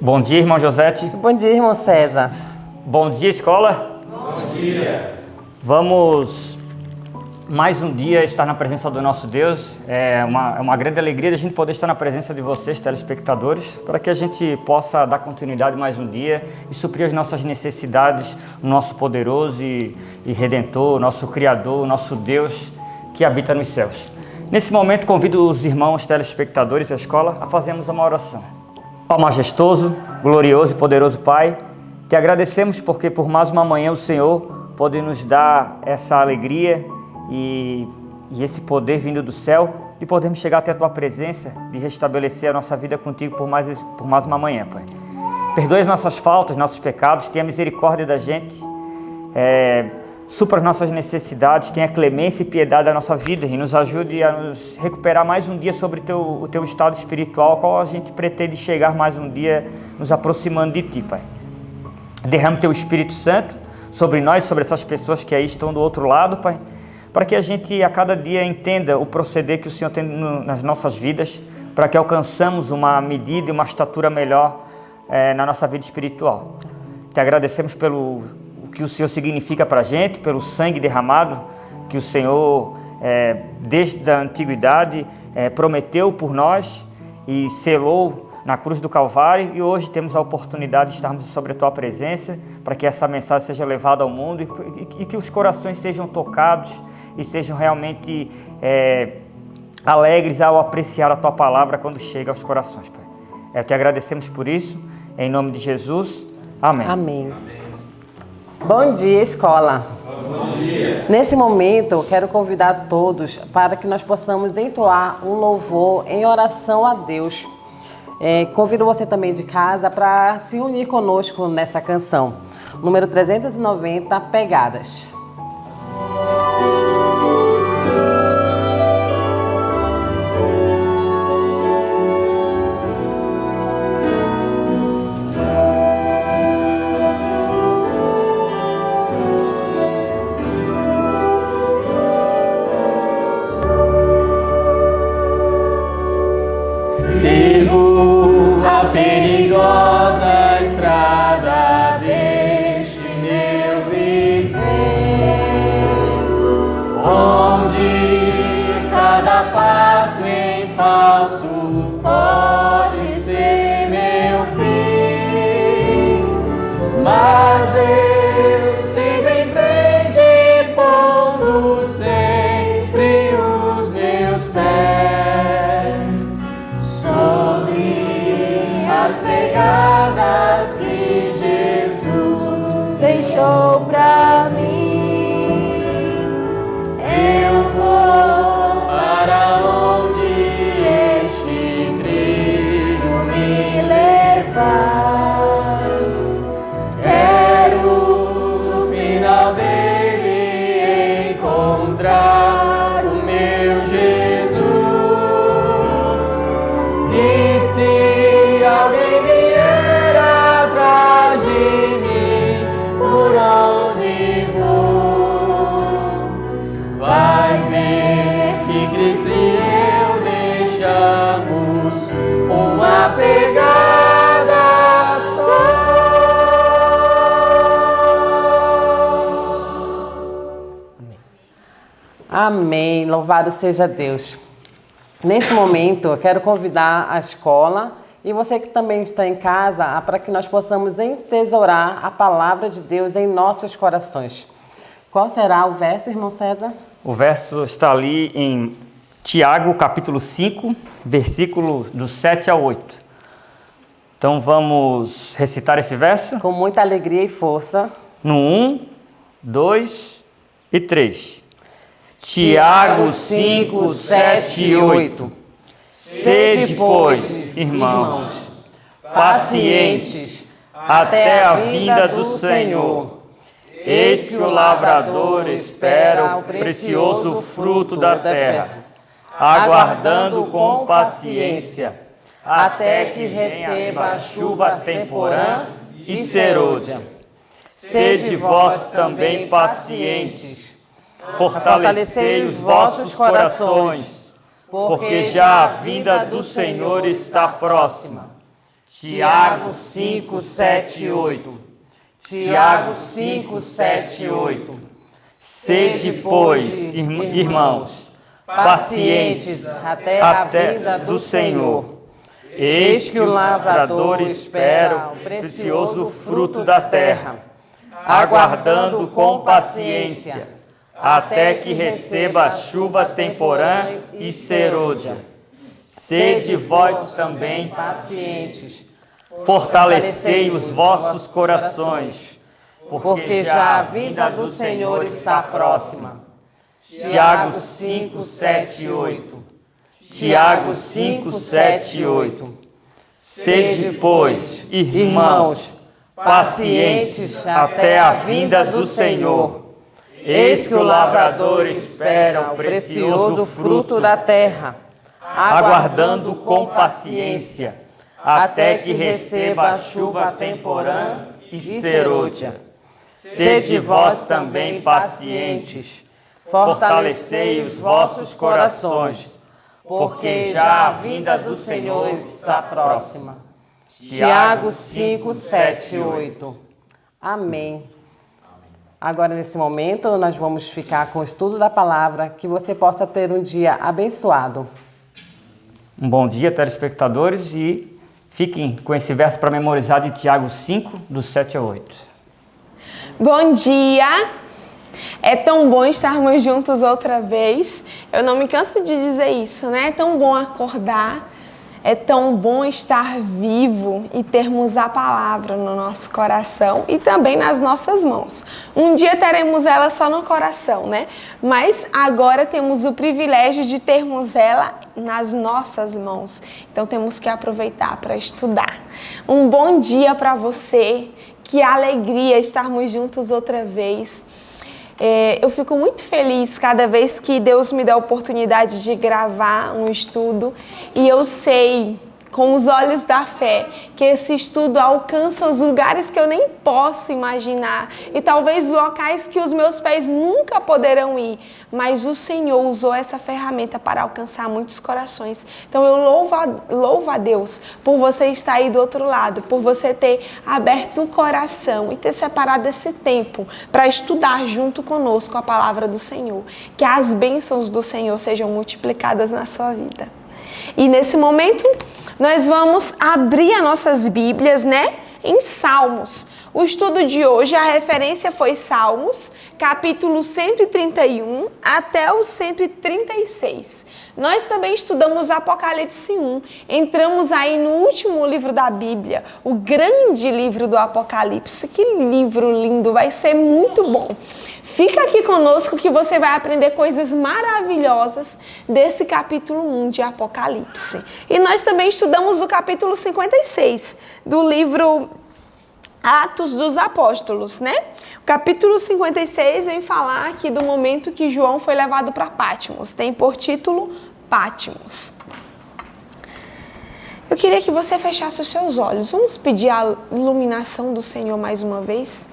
Bom dia, irmão Josete. Bom dia, irmão César. Bom dia, escola. Bom dia. Vamos mais um dia estar na presença do nosso Deus. É uma grande alegria a gente poder estar na presença de vocês, telespectadores, para que a gente possa dar continuidade mais um dia e suprir as nossas necessidades, o nosso poderoso e redentor, nosso Criador, nosso Deus que habita nos céus. Nesse momento, convido os irmãos telespectadores da escola a fazermos uma oração. Ó majestoso, glorioso e poderoso Pai, te agradecemos porque por mais uma manhã o Senhor pode nos dar essa alegria e esse poder vindo do céu de podermos chegar até a Tua presença, de restabelecer a nossa vida contigo por mais uma manhã, Pai. Perdoe as nossas faltas, nossos pecados, tenha misericórdia da gente, supra as nossas necessidades, tenha clemência e piedade da nossa vida e nos ajude a nos recuperar mais um dia sobre o teu estado espiritual, ao qual a gente pretende chegar mais um dia nos aproximando de Ti, Pai. Derrame Teu Espírito Santo sobre nós, sobre essas pessoas que aí estão do outro lado, Pai, para que a gente a cada dia entenda o proceder que o Senhor tem nas nossas vidas, para que alcançamos uma medida e uma estatura melhor na nossa vida espiritual. Te agradecemos pelo que o Senhor significa para a gente, pelo sangue derramado que o Senhor, desde a antiguidade, prometeu por nós e selou na cruz do Calvário, e hoje temos a oportunidade de estarmos sobre a Tua presença, para que essa mensagem seja levada ao mundo e que os corações sejam tocados e sejam realmente alegres ao apreciar a Tua palavra quando chega aos corações, Pai. Te agradecemos por isso, em nome de Jesus. Amém. Amém. Bom dia, escola. Bom dia. Nesse momento, quero convidar todos para que nós possamos entoar um louvor em oração a Deus. Convido você também de casa para se unir conosco nessa canção. Número 390, Pegadas. Sigo a perigosa estrada deste meu viver, onde cada passo em falso pode ser meu fim, mas eu sigo em frente, pondo sempre os meus pés sobre as pegadas que Jesus deixou pra mim. Eu vou para onde este trilho me levar. Quero no final dele encontrar o meu Jesus. E se alguém vier atrás de mim, por onde vou, vai ver que Cristo e eu deixamos uma pegada só. Amém. Louvado seja Deus. Nesse momento, eu quero convidar a escola e você que também está em casa para que nós possamos entesourar a palavra de Deus em nossos corações. Qual será o verso, irmão César? O verso está ali em Tiago, capítulo 5, versículo do 7 ao 8. Então vamos recitar esse verso? Com muita alegria e força. No 1, 2 e 3. Tiago 5, 7 e 8. Sede, pois, irmãos, pacientes até a vinda do Senhor. Eis que o lavrador espera o precioso fruto da terra, aguardando com paciência, até que receba a chuva temporã e serôdia. Sede vós também pacientes, fortalecei os vossos corações, porque já a vinda do Senhor está próxima. Tiago 5, 7 e 8. Tiago 5, 7 e 8. Sede, pois, irmãos, pacientes até a vinda do Senhor. Eis que o lavrador espera o precioso fruto da terra, aguardando com paciência, até que receba a chuva temporã e serôdia. Sede vós também pacientes, fortalecei os vossos corações, porque já a vinda do Senhor está próxima. Tiago 5, 7 e 8. Tiago 5, 7 e 8. Sede, pois, irmãos, pacientes até a vinda do Senhor. Eis que o lavrador espera o precioso fruto da terra, aguardando com paciência, até que receba a chuva temporã e serôdia. Sede vós também pacientes, fortalecei os vossos corações, porque já a vinda do Senhor está próxima. Tiago 5, 7 e 8. Amém. Agora, nesse momento, nós vamos ficar com o estudo da palavra, que você possa ter um dia abençoado. Um bom dia, telespectadores, e fiquem com esse verso para memorizar de Tiago 5, do 7 a 8. Bom dia! É tão bom estarmos juntos outra vez. Eu não me canso de dizer isso, né? É tão bom acordar, é tão bom estar vivo e termos a palavra no nosso coração e também nas nossas mãos. Um dia teremos ela só no coração, né? Mas agora temos o privilégio de termos ela nas nossas mãos. Então temos que aproveitar para estudar. Um bom dia para você. Que alegria estarmos juntos outra vez. Eu fico muito feliz cada vez que Deus me dá a oportunidade de gravar um estudo e eu sei, com os olhos da fé, que esse estudo alcança os lugares que eu nem posso imaginar e talvez locais que os meus pés nunca poderão ir, mas o Senhor usou essa ferramenta para alcançar muitos corações. Então eu louvo a Deus por você estar aí do outro lado, por você ter aberto o coração e ter separado esse tempo para estudar junto conosco a palavra do Senhor. Que as bênçãos do Senhor sejam multiplicadas na sua vida. E nesse momento, nós vamos abrir as nossas Bíblias, né? Em Salmos. O estudo de hoje, a referência foi Salmos, capítulo 131 até o 136. Nós também estudamos Apocalipse 1. Entramos aí no último livro da Bíblia, o grande livro do Apocalipse. Que livro lindo, vai ser muito bom. Fica aqui conosco que você vai aprender coisas maravilhosas desse capítulo 1 de Apocalipse. E nós também estudamos o capítulo 56 do livro Atos dos Apóstolos, né? O capítulo 56 vem falar aqui do momento que João foi levado para Patmos. Tem por título Patmos. Eu queria que você fechasse os seus olhos. Vamos pedir a iluminação do Senhor mais uma vez?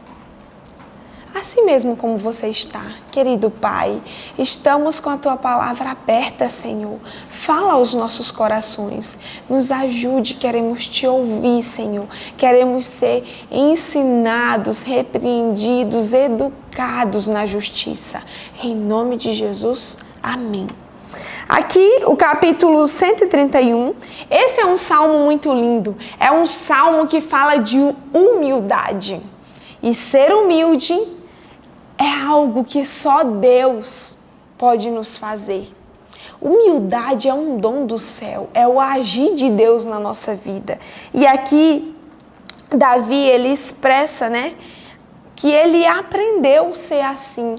Assim mesmo como você está, querido Pai, estamos com a Tua palavra aberta, Senhor. Fala aos nossos corações, nos ajude, queremos Te ouvir, Senhor. Queremos ser ensinados, repreendidos, educados na justiça. Em nome de Jesus, amém. Aqui, o capítulo 131, esse é um salmo muito lindo. É um salmo que fala de humildade. E ser humilde é algo que só Deus pode nos fazer. Humildade é um dom do céu, é o agir de Deus na nossa vida. E aqui, Davi, ele expressa, né, que ele aprendeu a ser assim.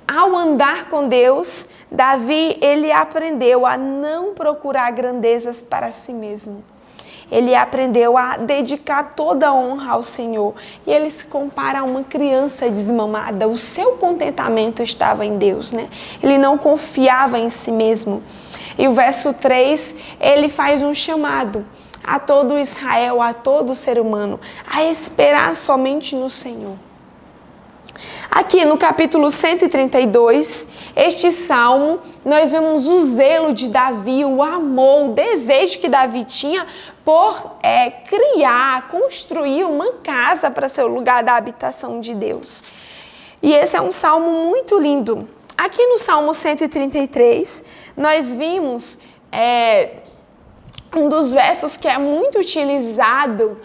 Ao andar com Deus, Davi, ele aprendeu a não procurar grandezas para si mesmo. Ele aprendeu a dedicar toda a honra ao Senhor. E ele se compara a uma criança desmamada. O seu contentamento estava em Deus, né? Ele não confiava em si mesmo. E o verso 3, ele faz um chamado a todo Israel, a todo ser humano, a esperar somente no Senhor. Aqui no capítulo 132, este salmo, nós vemos o zelo de Davi, o amor, o desejo que Davi tinha por criar, construir uma casa para ser o lugar da habitação de Deus. E esse é um salmo muito lindo. Aqui no Salmo 133, nós vimos um dos versos que é muito utilizado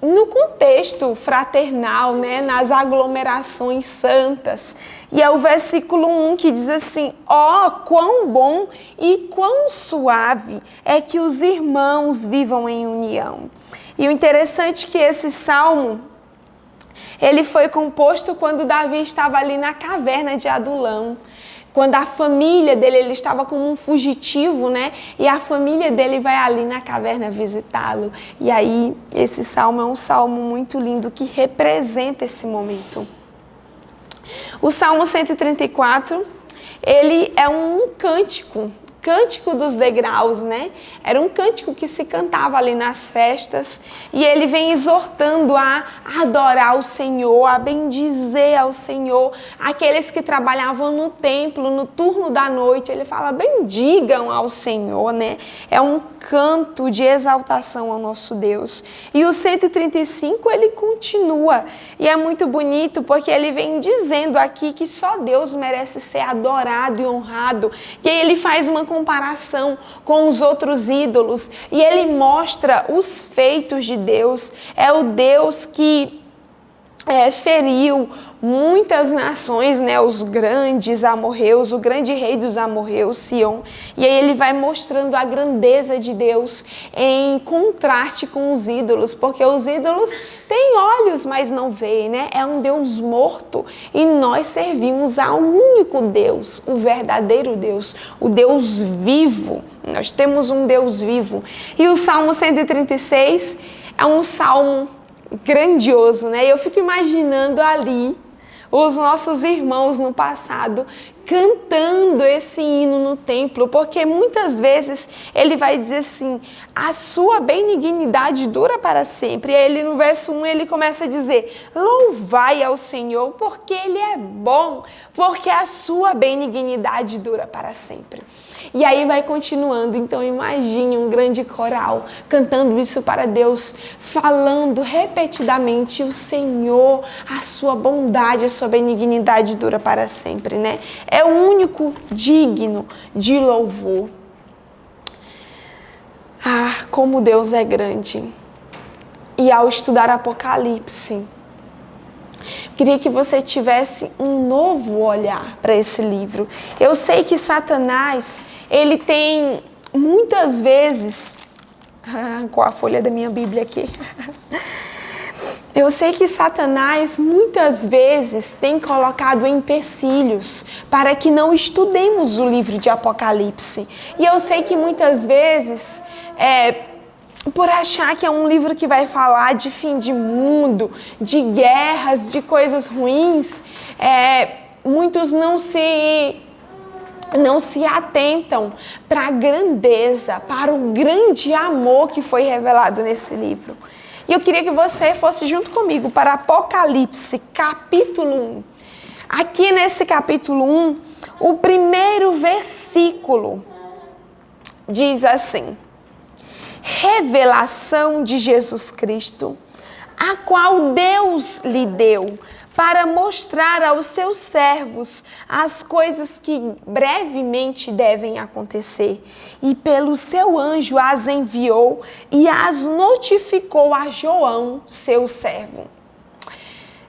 no contexto fraternal, né, nas aglomerações santas. E é o versículo 1 que diz assim: ó, quão bom e quão suave é que os irmãos vivam em união. E o interessante é que esse salmo, ele foi composto quando Davi estava ali na caverna de Adulão. Quando a família dele, ele estava como um fugitivo, né? E a família dele vai ali na caverna visitá-lo. E aí, esse salmo é um salmo muito lindo que representa esse momento. O Salmo 134, ele é um cântico dos degraus, né? Era um cântico que se cantava ali nas festas, e ele vem exortando a adorar o Senhor, a bendizer ao Senhor. Aqueles que trabalhavam no templo, no turno da noite, ele fala: bendigam ao Senhor, né? É um canto de exaltação ao nosso Deus. E o 135, ele continua, e é muito bonito porque ele vem dizendo aqui que só Deus merece ser adorado e honrado, que ele faz uma comparação com os outros ídolos e ele mostra os feitos de Deus. É o Deus que feriu muitas nações, né, os grandes amorreus, o grande rei dos amorreus, Sion. E aí ele vai mostrando a grandeza de Deus em contraste com os ídolos, porque os ídolos têm olhos, mas não veem, né? É um Deus morto, e nós servimos ao único Deus, o verdadeiro Deus, o Deus vivo. Nós temos um Deus vivo. E o Salmo 136 é um salmo grandioso, né? Eu fico imaginando ali os nossos irmãos no passado cantando esse hino no templo, porque muitas vezes ele vai dizer assim: a sua benignidade dura para sempre. E aí ele, no verso 1, ele começa a dizer: louvai ao Senhor, porque Ele é bom, porque a sua benignidade dura para sempre. E aí vai continuando. Então imagine um grande coral cantando isso para Deus, falando repetidamente: o Senhor, a sua bondade, a sua benignidade dura para sempre, né? É o único digno de louvor. Ah, como Deus é grande. E ao estudar Apocalipse, queria que você tivesse um novo olhar para esse livro. Eu sei que Satanás, ele tem muitas vezes... com a folha da minha Bíblia aqui. Eu sei que Satanás muitas vezes tem colocado empecilhos para que não estudemos o livro de Apocalipse. E eu sei que muitas vezes, por achar que é um livro que vai falar de fim de mundo, de guerras, de coisas ruins, muitos não se atentam para a grandeza, para o grande amor que foi revelado nesse livro. E eu queria que você fosse junto comigo para Apocalipse, capítulo 1. Aqui nesse capítulo 1, o primeiro versículo diz assim: revelação de Jesus Cristo, a qual Deus lhe deu para mostrar aos seus servos as coisas que brevemente devem acontecer. E pelo seu anjo as enviou e as notificou a João, seu servo.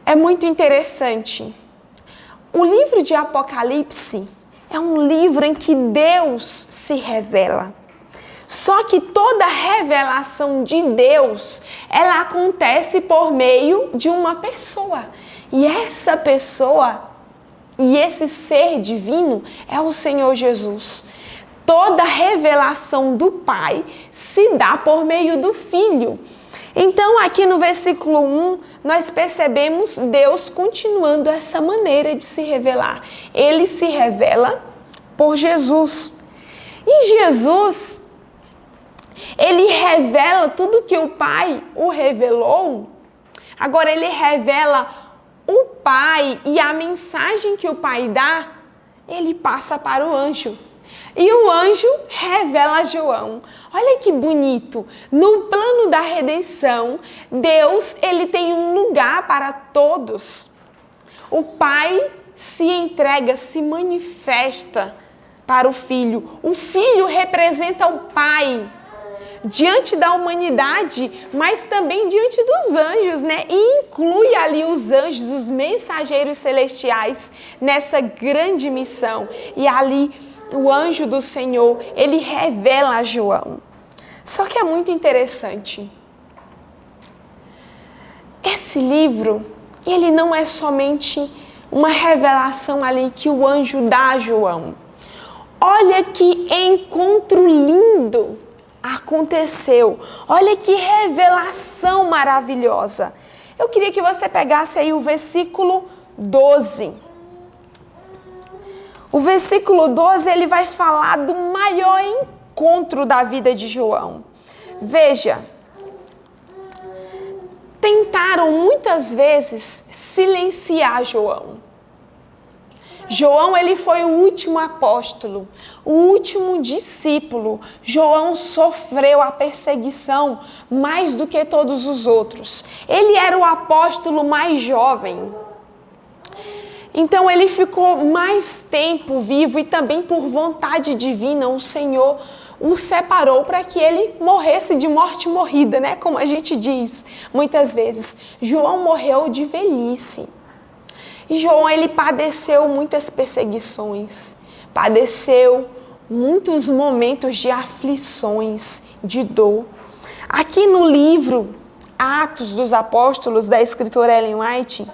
É muito interessante. O livro de Apocalipse é um livro em que Deus se revela. Só que toda revelação de Deus, ela acontece por meio de uma pessoa. E essa pessoa e esse ser divino é o Senhor Jesus. Toda revelação do Pai se dá por meio do Filho. Então, aqui no versículo 1, nós percebemos Deus continuando essa maneira de se revelar. Ele se revela por Jesus. E Jesus, ele revela tudo que o Pai o revelou. Agora, ele revela o Pai, e a mensagem que o Pai dá, ele passa para o anjo. E o anjo revela a João. Olha que bonito. No plano da redenção, Deus, ele tem um lugar para todos. O Pai se entrega, se manifesta para o Filho. O Filho representa o Pai diante da humanidade, mas também diante dos anjos, né? E inclui ali os anjos, os mensageiros celestiais nessa grande missão. E ali o anjo do Senhor, ele revela a João. Só que é muito interessante. Esse livro, ele não é somente uma revelação ali que o anjo dá a João. Olha que encontro lindo aconteceu. Olha que revelação maravilhosa. Eu queria que você pegasse aí o versículo 12. O versículo 12, ele vai falar do maior encontro da vida de João. Veja, tentaram muitas vezes silenciar João. João, ele foi o último apóstolo, o último discípulo. João sofreu a perseguição mais do que todos os outros. Ele era o apóstolo mais jovem. Então ele ficou mais tempo vivo e também por vontade divina o Senhor o separou para que ele morresse de morte morrida, né? Como a gente diz muitas vezes. João morreu de velhice. E João, ele padeceu muitas perseguições, padeceu muitos momentos de aflições, de dor. Aqui no livro Atos dos Apóstolos, da escritora Ellen White,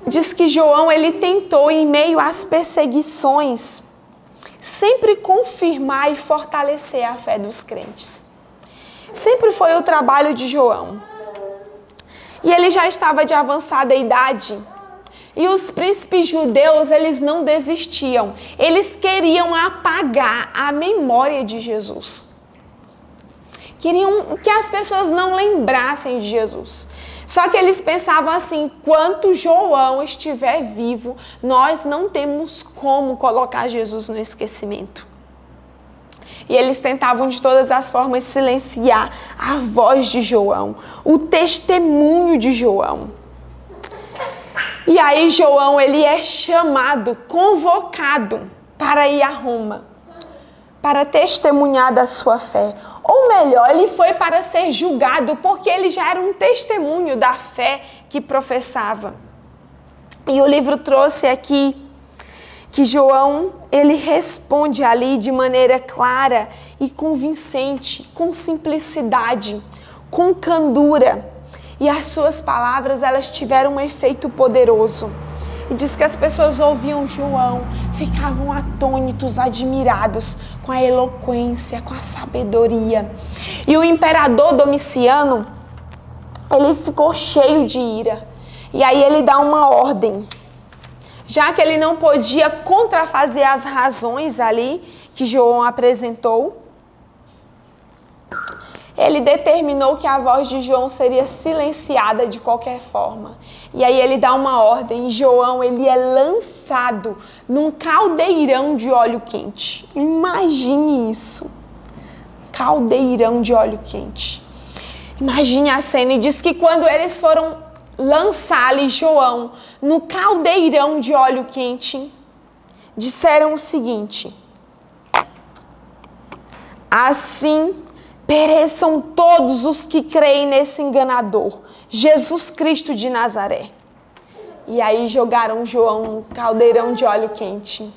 diz que João, ele tentou, em meio às perseguições, sempre confirmar e fortalecer a fé dos crentes. Sempre foi o trabalho de João. E ele já estava de avançada idade. E os príncipes judeus, eles não desistiam. Eles queriam apagar a memória de Jesus. Queriam que as pessoas não lembrassem de Jesus. Só que eles pensavam assim, enquanto João estiver vivo, nós não temos como colocar Jesus no esquecimento. E eles tentavam de todas as formas silenciar a voz de João, o testemunho de João. E aí João, ele é chamado, convocado para ir a Roma, para testemunhar da sua fé. Ou melhor, ele foi para ser julgado, porque ele já era um testemunho da fé que professava. E o livro trouxe aqui que João, ele responde ali de maneira clara e convincente, com simplicidade, com candura. E as suas palavras, elas tiveram um efeito poderoso. E diz que as pessoas ouviam João, ficavam atônitos, admirados com a eloquência, com a sabedoria. E o imperador Domiciano, ele ficou cheio de ira. E aí ele dá uma ordem. Já que ele não podia contrafazer as razões ali que João apresentou, ele determinou que a voz de João seria silenciada de qualquer forma. E aí ele dá uma ordem, e João, ele é lançado num caldeirão de óleo quente. Imagine isso, caldeirão de óleo quente. Imagine a cena, e diz que quando eles foram lançar-lhe João no caldeirão de óleo quente, disseram o seguinte: assim pereçam todos os que creem nesse enganador, Jesus Cristo de Nazaré. E aí jogaram João no caldeirão de óleo quente.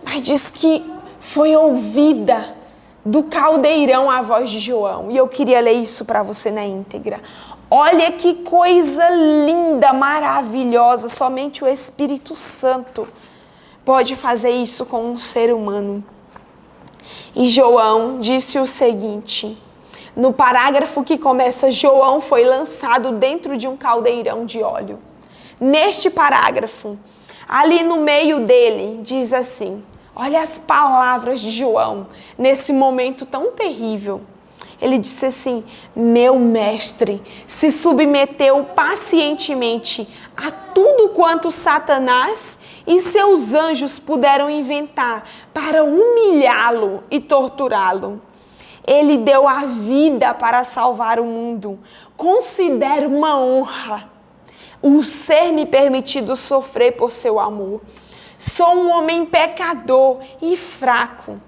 Mas diz que foi ouvida do caldeirão a voz de João. E eu queria ler isso para você na íntegra. Olha que coisa linda, maravilhosa. Somente o Espírito Santo pode fazer isso com um ser humano. E João disse o seguinte, no parágrafo que começa, João foi lançado dentro de um caldeirão de óleo. Neste parágrafo, ali no meio dele, diz assim, olha as palavras de João, nesse momento tão terrível. Ele disse assim: meu mestre se submeteu pacientemente a tudo quanto Satanás e seus anjos puderam inventar para humilhá-lo e torturá-lo. Ele deu a vida para salvar o mundo. Considero uma honra o ser-me permitido sofrer por seu amor. Sou um homem pecador e fraco.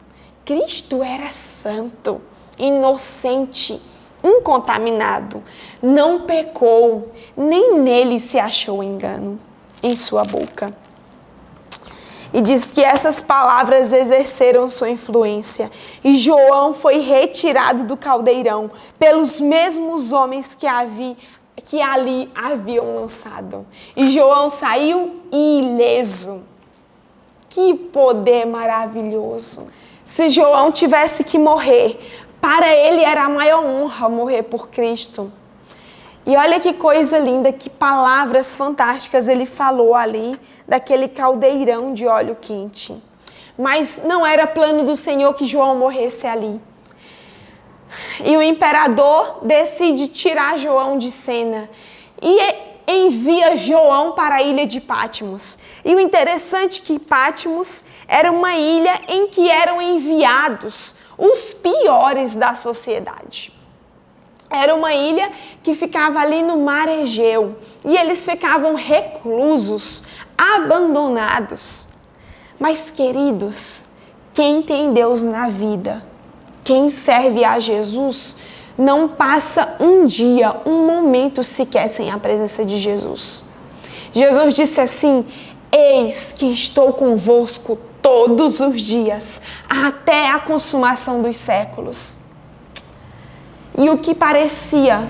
Cristo era santo, inocente, incontaminado. Não pecou, nem nele se achou engano em sua boca. E diz que essas palavras exerceram sua influência. E João foi retirado do caldeirão pelos mesmos homens que ali haviam lançado. E João saiu ileso. Que poder maravilhoso! Se João tivesse que morrer, para ele era a maior honra morrer por Cristo. E olha que coisa linda, que palavras fantásticas ele falou ali, daquele caldeirão de óleo quente. Mas não era plano do Senhor que João morresse ali. E o imperador decide tirar João de cena e envia João para a ilha de Patmos. E o interessante é que Patmos era uma ilha em que eram enviados os piores da sociedade. Era uma ilha que ficava ali no mar Egeu e eles ficavam reclusos, abandonados. Mas, queridos, quem tem Deus na vida, quem serve a Jesus, não passa um dia, um momento sequer sem a presença de Jesus. Jesus disse assim: eis que estou convosco todos os dias, até a consumação dos séculos. E o que parecia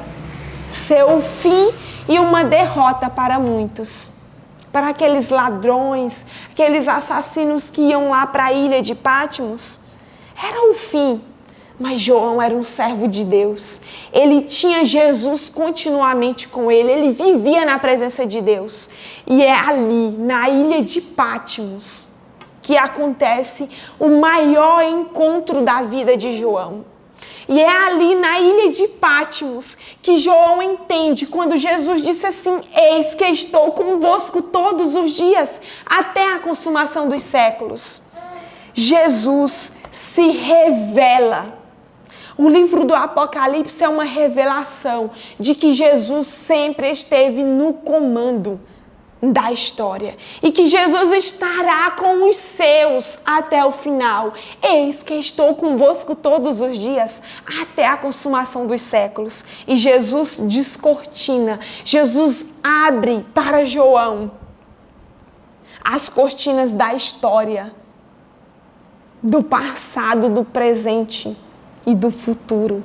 ser o fim e uma derrota para muitos, para aqueles ladrões, aqueles assassinos que iam lá para a ilha de Patmos, era o fim. Mas João era um servo de Deus. Ele tinha Jesus continuamente com ele. Ele vivia na presença de Deus. E é ali, na ilha de Patmos, que acontece o maior encontro da vida de João. E é ali na ilha de Patmos que João entende quando Jesus disse assim: eis que estou convosco todos os dias, até a consumação dos séculos. Jesus se revela. O livro do Apocalipse é uma revelação de que Jesus sempre esteve no comando da história e que Jesus estará com os seus até o final. Eis que estou convosco todos os dias até a consumação dos séculos. E Jesus descortina, Jesus abre para João as cortinas da história, do passado, do presente e do futuro.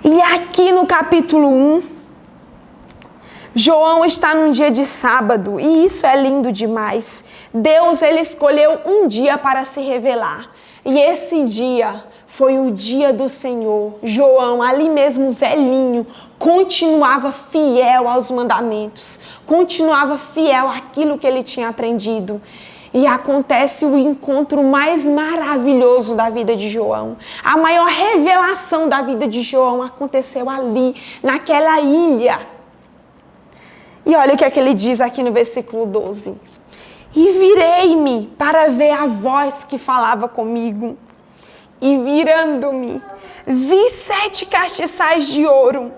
E aqui no capítulo 1, João está num dia de sábado, e isso é lindo demais. Deus, ele escolheu um dia para se revelar, e esse dia foi o dia do Senhor. João, ali mesmo velhinho, continuava fiel aos mandamentos, continuava fiel àquilo que ele tinha aprendido. E acontece o encontro mais maravilhoso da vida de João. A maior revelação da vida de João aconteceu ali, naquela ilha. E olha o que é que ele diz aqui no versículo 12. E virei-me para ver a voz que falava comigo. E virando-me, vi 7 castiçais de ouro.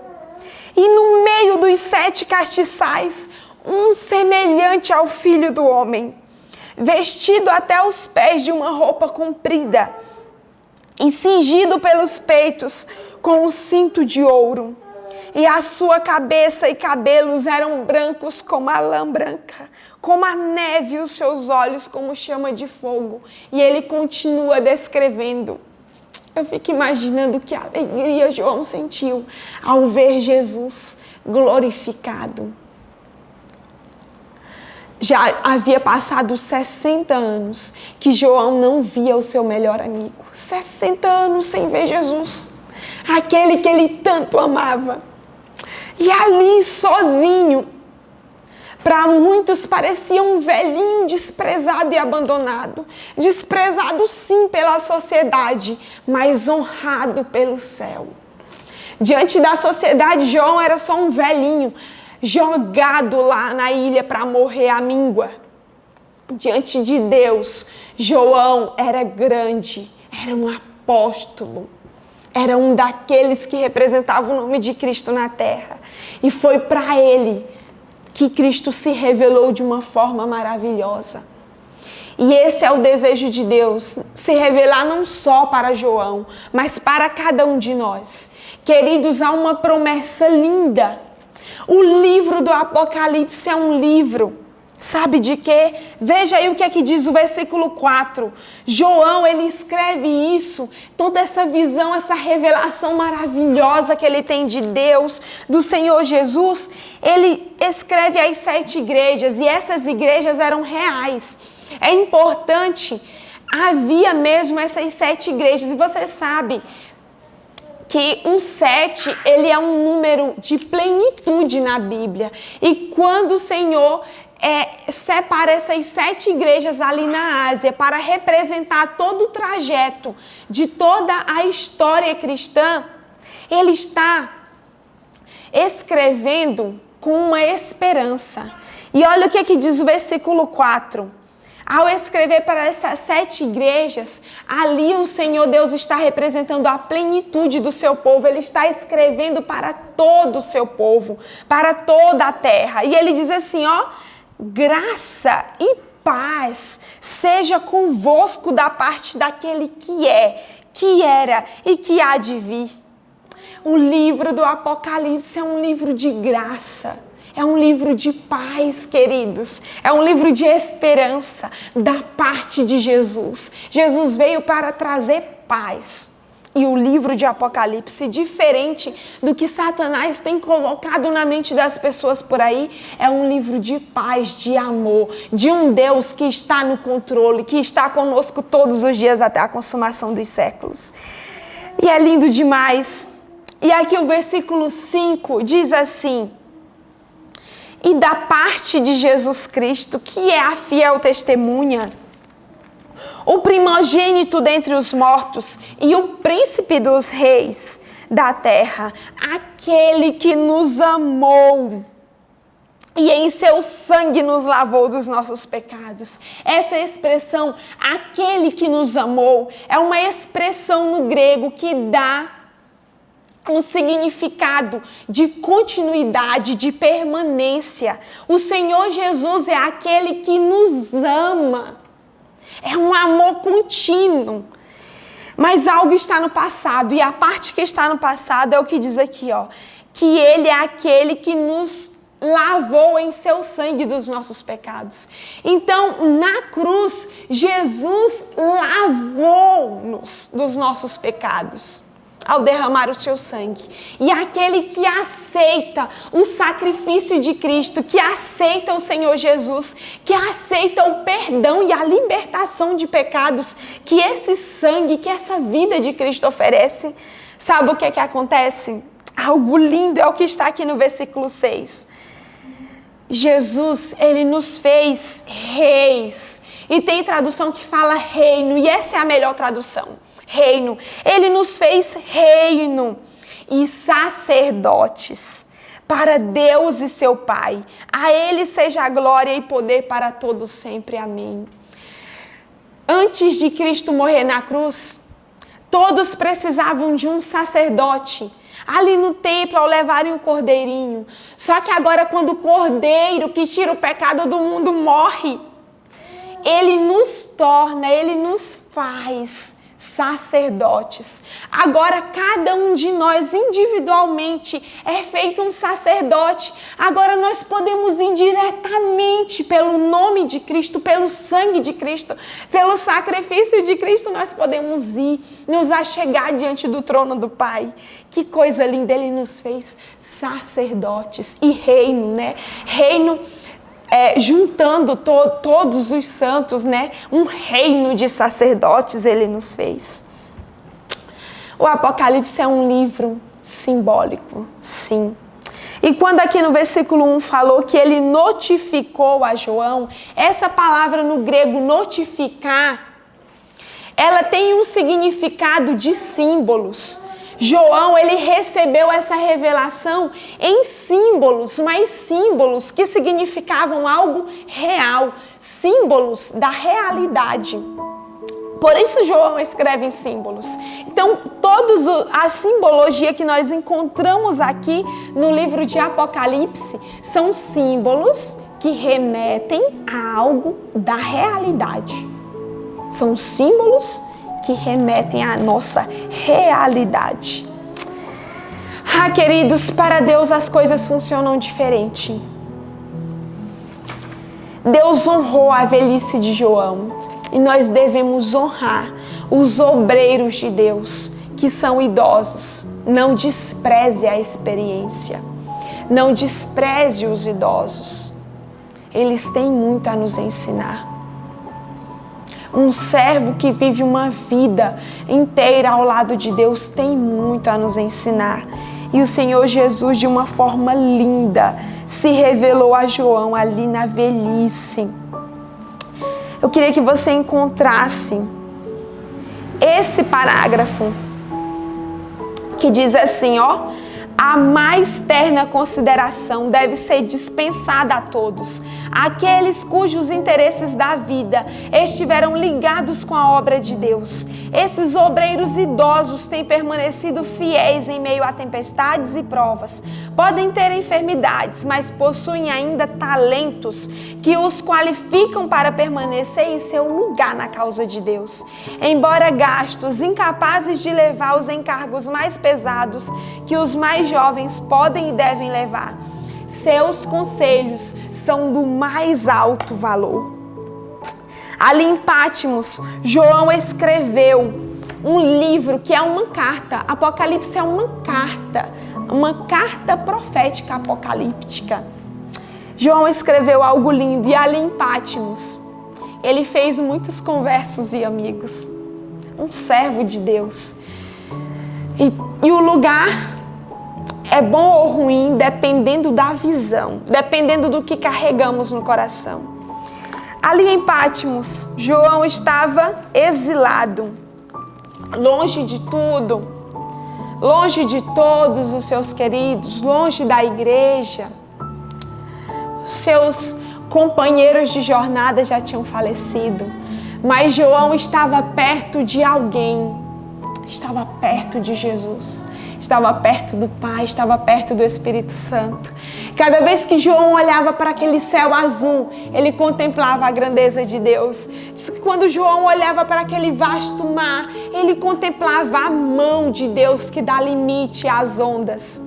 E no meio dos 7 castiçais, um semelhante ao Filho do Homem, vestido até os pés de uma roupa comprida e cingido pelos peitos com um cinto de ouro. E a sua cabeça e cabelos eram brancos como a lã branca, como a neve, e os seus olhos como chama de fogo. E ele continua descrevendo. Eu fico imaginando que alegria João sentiu ao ver Jesus glorificado. Já havia passado 60 anos que João não via o seu melhor amigo. 60 anos sem ver Jesus, aquele que ele tanto amava. E ali sozinho, Para muitos parecia um velhinho desprezado e abandonado. Desprezado sim pela sociedade, mas honrado pelo céu. Diante da sociedade, João era só um velhinho, jogado lá na ilha para morrer à míngua. Diante de Deus, João era grande, era um apóstolo. Era um daqueles que representavam o nome de Cristo na terra. E foi para ele que Cristo se revelou de uma forma maravilhosa. E esse é o desejo de Deus, se revelar não só para João, mas para cada um de nós. Queridos, há uma promessa linda. O livro do Apocalipse é um livro, sabe de quê? Veja aí o que é que diz o versículo 4. João, ele escreve isso, toda essa visão, essa revelação maravilhosa que ele tem de Deus, do Senhor Jesus. Ele escreve as 7 igrejas e essas igrejas eram reais. É importante, havia mesmo essas 7 igrejas e você sabe que o 7, ele é um número de plenitude na Bíblia. E quando o Senhor separa essas 7 igrejas ali na Ásia para representar todo o trajeto de toda a história cristã, ele está escrevendo com uma esperança. E olha o que que diz o versículo 4. Ao escrever para essas 7 igrejas, ali o Senhor Deus está representando a plenitude do seu povo. Ele está escrevendo para todo o seu povo, para toda a terra. E ele diz assim, ó, graça e paz seja convosco da parte daquele que é, que era e que há de vir. O livro do Apocalipse é um livro de graça. É um livro de paz, queridos. É um livro de esperança da parte de Jesus. Jesus veio para trazer paz. E o livro de Apocalipse, diferente do que Satanás tem colocado na mente das pessoas por aí, é um livro de paz, de amor, de um Deus que está no controle, que está conosco todos os dias até a consumação dos séculos. E é lindo demais. E aqui o versículo 5 diz assim: e da parte de Jesus Cristo, que é a fiel testemunha, o primogênito dentre os mortos e o príncipe dos reis da terra, aquele que nos amou e em seu sangue nos lavou dos nossos pecados. Essa expressão, aquele que nos amou, é uma expressão no grego que dá um significado de continuidade, de permanência. O Senhor Jesus é aquele que nos ama. É um amor contínuo. Mas algo está no passado, e a parte que está no passado é o que diz aqui, ó, que Ele é aquele que nos lavou em seu sangue dos nossos pecados. Então, na cruz, Jesus lavou-nos dos nossos pecados ao derramar o seu sangue. E aquele que aceita o sacrifício de Cristo, que aceita o Senhor Jesus, que aceita o perdão e a libertação de pecados que esse sangue, que essa vida de Cristo oferece, sabe o que é que acontece? Algo lindo é o que está aqui no versículo 6. Jesus, Ele nos fez reis. E tem tradução que fala reino, e essa é a melhor tradução. Reino. Ele nos fez reino e sacerdotes para Deus e seu Pai. A Ele seja a glória e poder para todos sempre. Amém. Antes de Cristo morrer na cruz, todos precisavam de um sacerdote ali no templo ao levarem o cordeirinho. Só que agora, quando o cordeiro que tira o pecado do mundo morre, Ele nos torna, Ele nos faz sacerdotes. Agora cada um de nós individualmente é feito um sacerdote. Agora nós podemos ir diretamente pelo nome de Cristo, pelo sangue de Cristo, pelo sacrifício de Cristo, nós podemos ir, nos achegar diante do trono do Pai. Que coisa linda, Ele nos fez sacerdotes e reino, né? Reino juntando todos os santos, né? Um reino de sacerdotes Ele nos fez. O Apocalipse é um livro simbólico, sim. E quando aqui no versículo 1 falou que ele notificou a João, essa palavra no grego notificar, ela tem um significado de símbolos. João, ele recebeu essa revelação em símbolos, mas símbolos que significavam algo real, símbolos da realidade. Por isso João escreve em símbolos. Então, a simbologia que nós encontramos aqui no livro de Apocalipse são símbolos que remetem a algo da realidade. São símbolos que remetem à nossa realidade. Queridos, para Deus as coisas funcionam diferente. Deus honrou a velhice de João. E nós devemos honrar os obreiros de Deus, que são idosos. Não despreze a experiência. Não despreze os idosos. Eles têm muito a nos ensinar. Um servo que vive uma vida inteira ao lado de Deus tem muito a nos ensinar. E o Senhor Jesus, de uma forma linda, se revelou a João ali na velhice. Eu queria que você encontrasse esse parágrafo que diz assim, a mais terna consideração deve ser dispensada a todos, aqueles cujos interesses da vida estiveram ligados com a obra de Deus. Esses obreiros idosos têm permanecido fiéis em meio a tempestades e provas. Podem ter enfermidades, mas possuem ainda talentos que os qualificam para permanecer em seu lugar na causa de Deus. Embora gastos, incapazes de levar os encargos mais pesados que os mais jovens podem e devem levar, seus conselhos são do mais alto valor. Ali em Patmos, João escreveu um livro que é uma carta. Apocalipse é uma carta profética apocalíptica. João escreveu algo lindo e ali em Patmos, ele fez muitos conversos e amigos. Um servo de Deus. E o lugar é bom ou ruim dependendo da visão, dependendo do que carregamos no coração. Ali em Patmos, João estava exilado, longe de tudo, longe de todos os seus queridos, longe da igreja. Seus companheiros de jornada já tinham falecido, mas João estava perto de alguém, estava perto de Jesus. Estava perto do Pai, estava perto do Espírito Santo. Cada vez que João olhava para aquele céu azul, ele contemplava a grandeza de Deus. Diz que quando João olhava para aquele vasto mar, ele contemplava a mão de Deus que dá limite às ondas.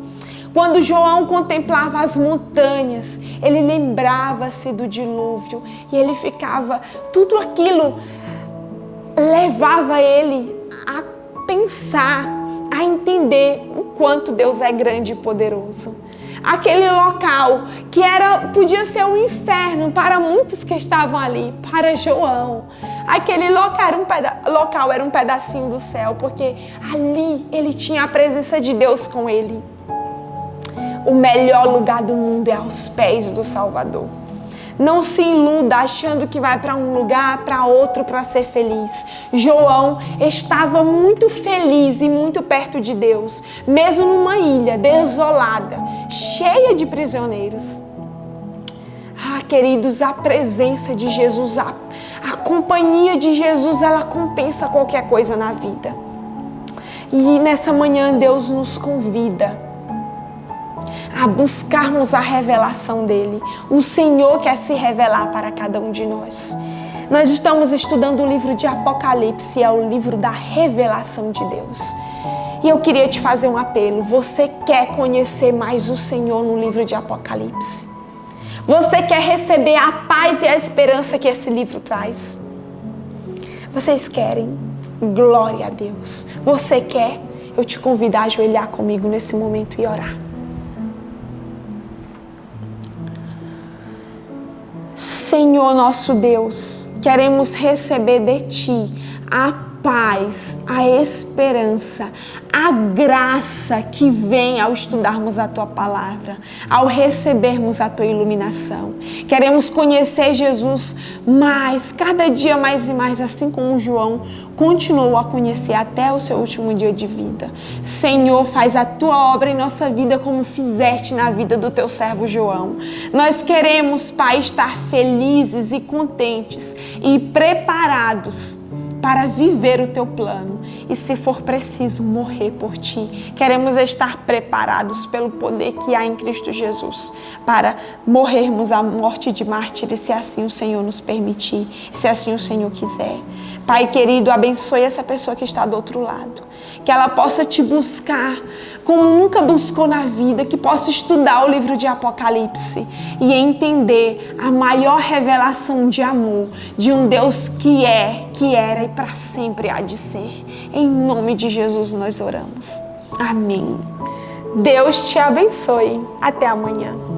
Quando João contemplava as montanhas, ele lembrava-se do dilúvio e ele ficava, tudo aquilo levava ele a pensar, a entender o quanto Deus é grande e poderoso. Aquele local que podia ser um inferno para muitos que estavam ali, para João. Aquele local era um pedacinho do céu, porque ali ele tinha a presença de Deus com ele. O melhor lugar do mundo é aos pés do Salvador. Não se iluda achando que vai para um lugar, para outro, para ser feliz. João estava muito feliz e muito perto de Deus, mesmo numa ilha desolada, cheia de prisioneiros. Queridos, a presença de Jesus, a companhia de Jesus, ela compensa qualquer coisa na vida. E nessa manhã Deus nos convida a buscarmos a revelação dele. O Senhor quer se revelar para cada um de nós. Nós estamos estudando o livro de Apocalipse, é o livro da revelação de Deus. E eu queria te fazer um apelo. Você quer conhecer mais o Senhor no livro de Apocalipse? Você quer receber a paz e a esperança que esse livro traz? Vocês querem? Glória a Deus. Você quer? Eu te convido a ajoelhar comigo nesse momento e orar. Senhor nosso Deus, queremos receber de Ti a paz, a esperança, a graça que vem ao estudarmos a Tua palavra, ao recebermos a Tua iluminação. Queremos conhecer Jesus mais, cada dia mais e mais, assim como João continuou a conhecer até o seu último dia de vida. Senhor, faz a Tua obra em nossa vida como fizeste na vida do Teu servo João. Nós queremos, Pai, estar felizes e contentes e preparados para viver o Teu plano e, se for preciso, morrer por Ti. Queremos estar preparados pelo poder que há em Cristo Jesus para morrermos a morte de mártires, se assim o Senhor nos permitir, se assim o Senhor quiser. Pai querido, abençoe essa pessoa que está do outro lado, que ela possa Te buscar como nunca buscou na vida, que possa estudar o livro de Apocalipse e entender a maior revelação de amor de um Deus que é, que era e para sempre há de ser. Em nome de Jesus nós oramos. Amém. Deus te abençoe. Até amanhã.